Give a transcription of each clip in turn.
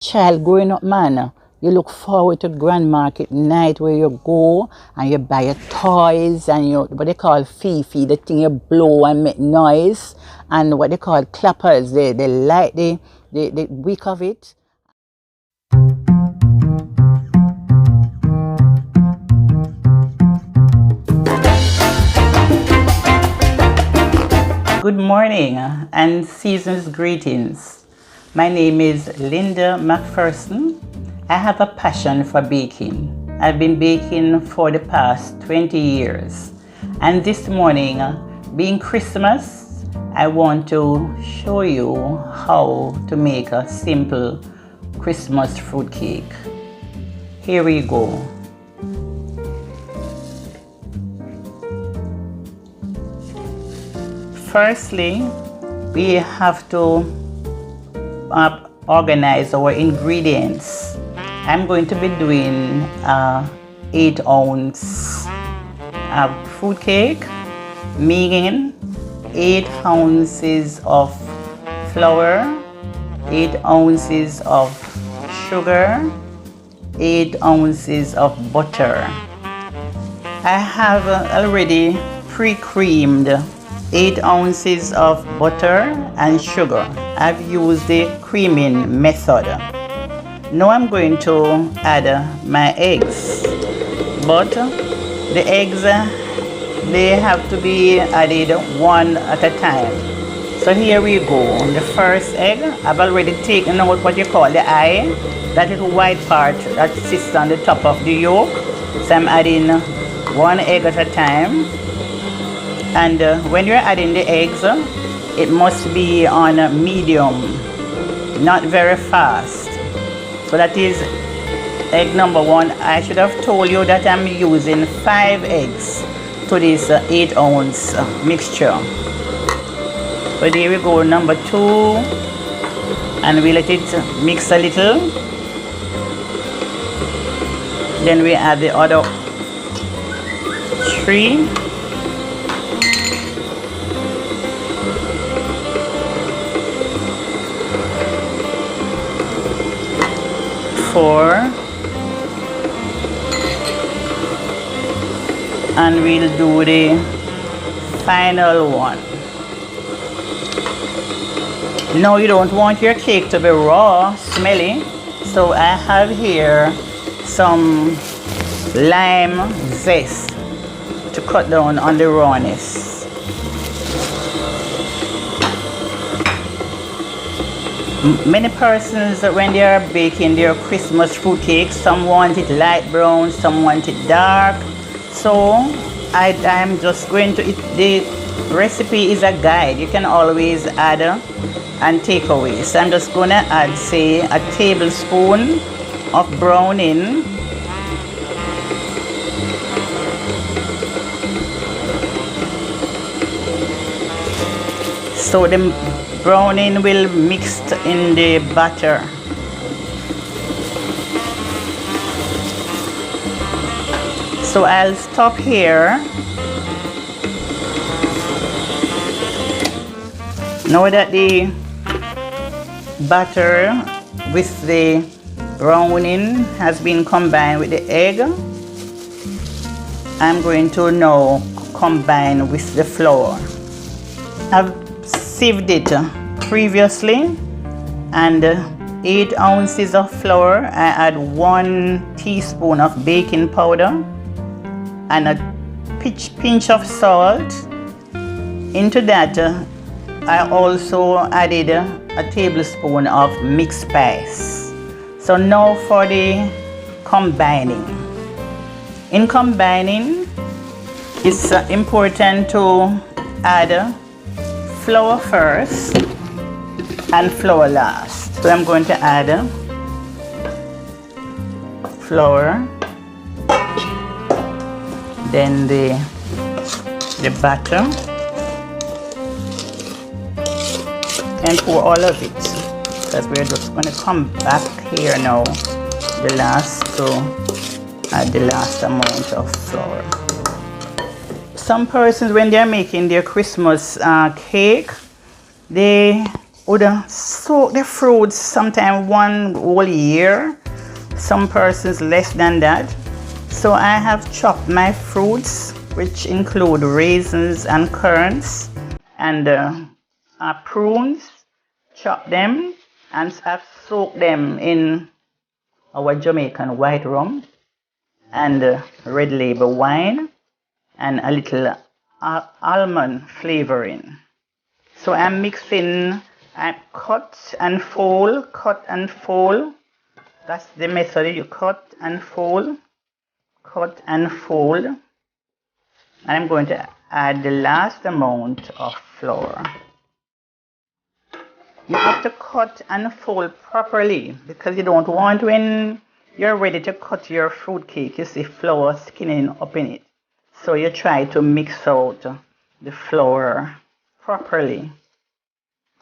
child growing up, man, you look forward to Grand Market night where you go and you buy your toys and you what they call fifi, the thing you blow and make noise, and what they call clappers. They light the wick of it. Good morning and season's greetings. My name is Linda McPherson. I have a passion for baking. I've been baking for the past 20 years. And this morning, being Christmas, I want to show you how to make a simple Christmas fruit cake. Here we go. Firstly, we have to organize our ingredients. I'm going to be doing 8-ounce fruit cake, meaning 8 ounces of flour, 8 ounces of sugar, 8 ounces of butter. I have already pre-creamed 8 ounces of butter and sugar. I've used the creaming method. Now I'm going to add my eggs, but the eggs they have to be added one at a time. So here we go. The first egg, I've already taken out what you call the eye, that little white part that sits on the top of the yolk. So I'm adding 1 egg at a time. And when you're adding the eggs, it must be on medium, not very fast. So that is egg number 1. I should have told you that I'm using 5 eggs to this 8-ounce mixture. So there we go, number 2, and we let it mix a little. Then we add the other 3. 4, and we'll do the final one. Now you don't want your cake to be raw, smelly, so I have here some lime zest to cut down on the rawness. Many persons, when they are baking their Christmas fruit cake, some want it light brown, some want it dark. So I'm just going to, the recipe is a guide. You can always add and take away. So I'm just going to add, say, a tablespoon of browning. So the browning will mix in the batter. So I'll stop here. Now that the batter with the browning has been combined with the egg, I'm going to now combine with the flour. I've sieved it previously, and 8 ounces of flour, I add 1 teaspoon of baking powder and a pinch of salt. Into that I also added a tablespoon of mixed spice. So now for the combining. In combining, it's important to add flour first and flour last. So I'm going to add flour, then the batter, and pour all of it, because we're just going to come back here now the last to add the last amount of flour. Some persons, when they're making their Christmas cake, they would soak the fruits sometime one whole year. Some persons less than that. So I have chopped my fruits, which include raisins and currants and prunes. Chop them and I've soaked them in our Jamaican white rum and red label wine and a little almond flavoring. So I'm mixing, I cut and fold, cut and fold. That's the method. You cut and fold, cut and fold. And I'm going to add the last amount of flour. You have to cut and fold properly because you don't want, when you're ready to cut your fruit cake, you see flour skinning up in it. So you try to mix out the flour properly.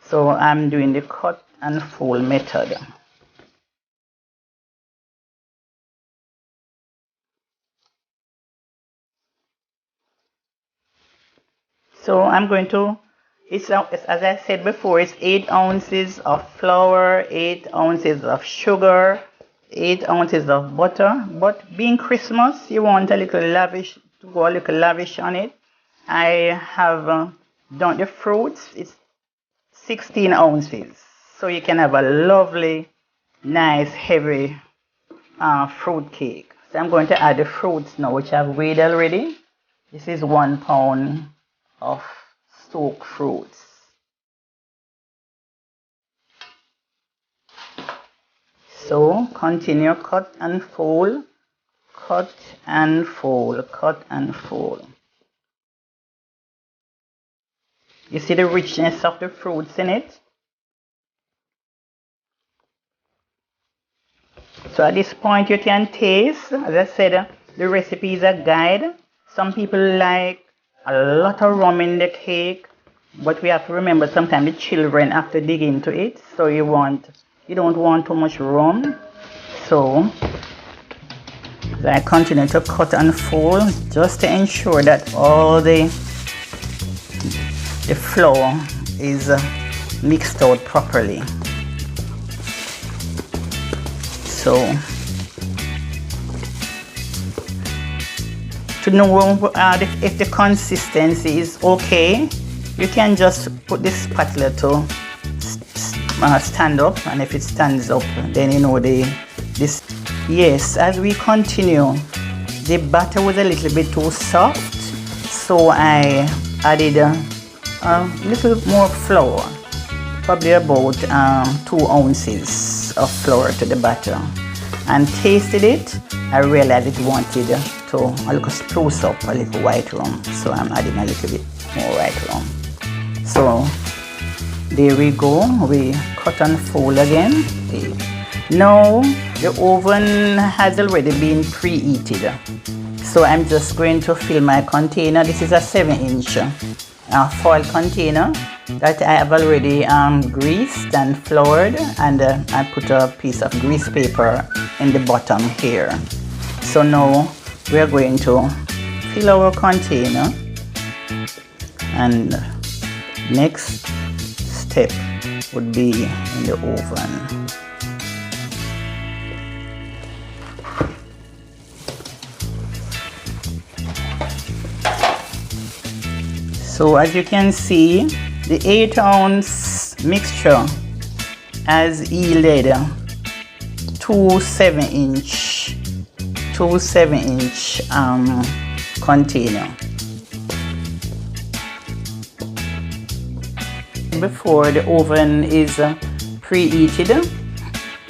So I'm doing the cut and fold method. So I'm going to, it's as I said before, it's 8 ounces of flour, 8 ounces of sugar, 8 ounces of butter. But being Christmas, you want a little lavish, to go a little lavish on it. I have done the fruits, it's 16 ounces. So you can have a lovely, nice, heavy fruit cake. So I'm going to add the fruits now, which I've weighed already. This is 1 pound of soaked fruits. So continue, cut and fold, cut and fold, cut and fold. You see the richness of the fruits in it? So at this point you can taste. As I said, the recipe is a guide. Some people like a lot of rum in the cake, but we have to remember sometimes the children have to dig into it, so you don't want too much rum. So I continue to cut and fold just to ensure that all the flour is mixed out properly. So to know if the consistency is okay, you can just put the spatula to stand up, and if it stands up, then you know this. Yes, as we continue, the batter was a little bit too soft, so I added a little more flour, probably about 2 ounces of flour to the batter, and tasted it. I realized it wanted to a little spruce up a little white rum, so I'm adding a little bit more white rum. So there we go, we cut and fold again. Now the oven has already been preheated, so I'm just going to fill my container. This is a 7-inch foil container that I have already greased and floured, and I put a piece of grease paper in the bottom here. So now we are going to fill our container, and next step would be in the oven. So as you can see, the 8-ounce mixture has yielded two 7-inch container. Before the oven is preheated,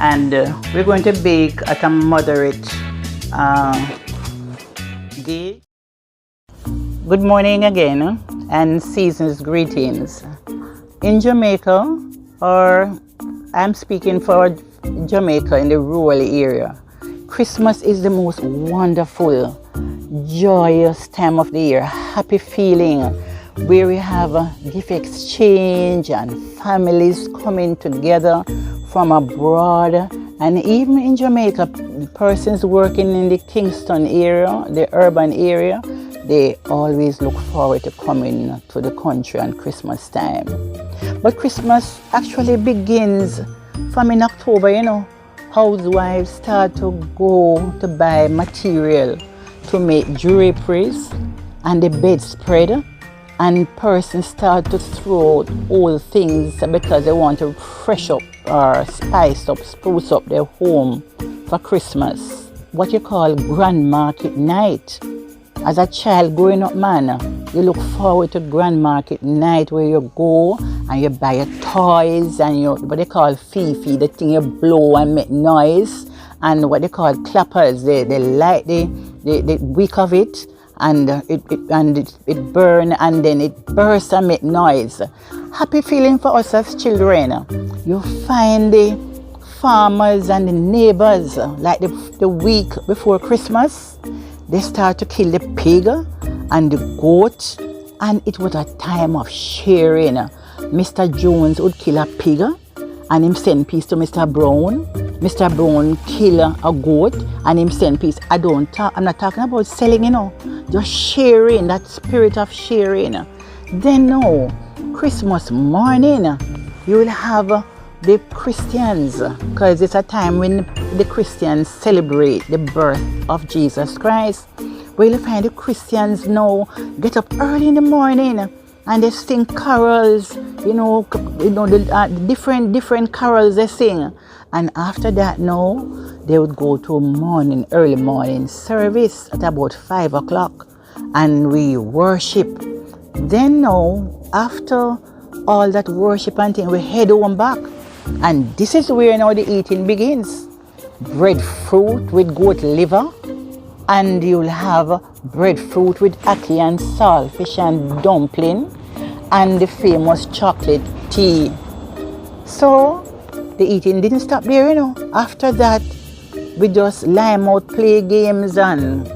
and we're going to bake at a moderate gauge. Good morning again, and season's greetings. In Jamaica, or I'm speaking for Jamaica in the rural area, Christmas is the most wonderful, joyous time of the year, happy feeling, where we have a gift exchange and families coming together from abroad. And even in Jamaica, persons working in the Kingston area, the urban area, they always look forward to coming to the country on Christmas time. But Christmas actually begins from in October, you know. Housewives start to go to buy material to make draperies and the bedspread, and persons start to throw out old things because they want to fresh up or spice up, spruce up their home for Christmas. What you call Grand Market Night. As a child growing up, man, you look forward to Grand Market Night where you go and you buy your toys and you, what they call fifi, the thing you blow and make noise, and what they call clappers, they light the wick of it, and it burn and then it bursts and make noise. Happy feeling for us as children. You find the farmers and the neighbors, like the week before Christmas, they start to kill the pig and the goat, and it was a time of sharing. Mr. Jones would kill a pig and him send peace to Mr. Brown. Mr. Brown kill a goat and him send peace. I'm not talking about selling, you know, just sharing, that spirit of sharing. Then now, Christmas morning, you will have the Christians, because it's a time when the Christians celebrate the birth of Jesus Christ. Where you'll find the Christians now get up early in the morning and they sing carols, the different carols they sing. And after that now, they would go to early morning service at about 5 o'clock, and we worship. Then now, after all that worship and thing, we head home back. And this is where now the eating begins. Breadfruit with goat liver, and you'll have breadfruit with ackee and saltfish and dumpling, and the famous chocolate tea. So the eating didn't stop there, you know. After that, we just lime out, play games and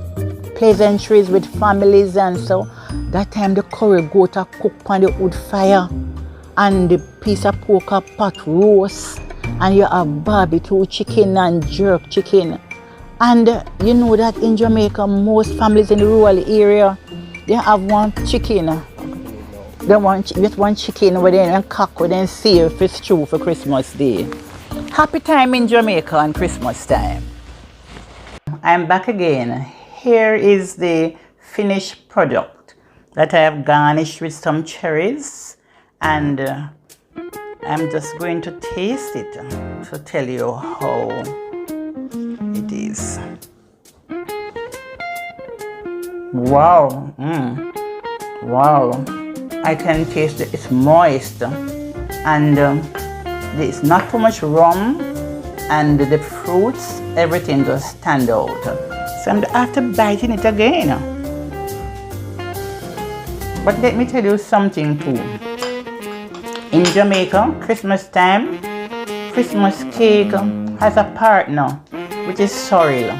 pleasantries with families, and so that time the curry goat are cooked on the wood fire, and the piece of pork pot roast, and you have barbecue chicken and jerk chicken. And you know that in Jamaica, most families in the rural area, they have one chicken. They want just one chicken with them and cock with them, see if it's true for Christmas Day. Happy time in Jamaica on Christmas time. I'm back again. Here is the finished product that I have garnished with some cherries, and I'm just going to taste it to tell you how it is. Wow, wow, I can taste it. It's moist, and there's not too much rum, and the fruits, everything just stand out. So I'm after biting it again. But let me tell you something too. In Jamaica, Christmas time, Christmas cake has a partner, which is sorrel.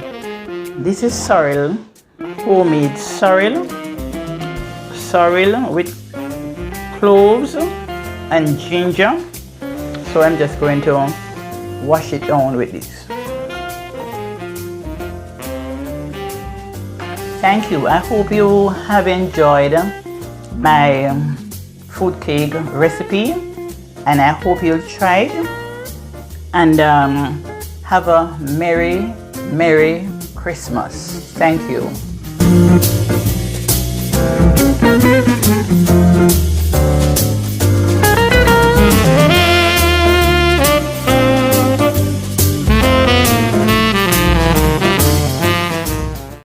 This is sorrel, homemade sorrel with cloves and ginger. So I'm just going to wash it down with this. Thank you. I hope you have enjoyed my food cake recipe, and I hope you'll try it, and have a Merry Christmas. Thank you.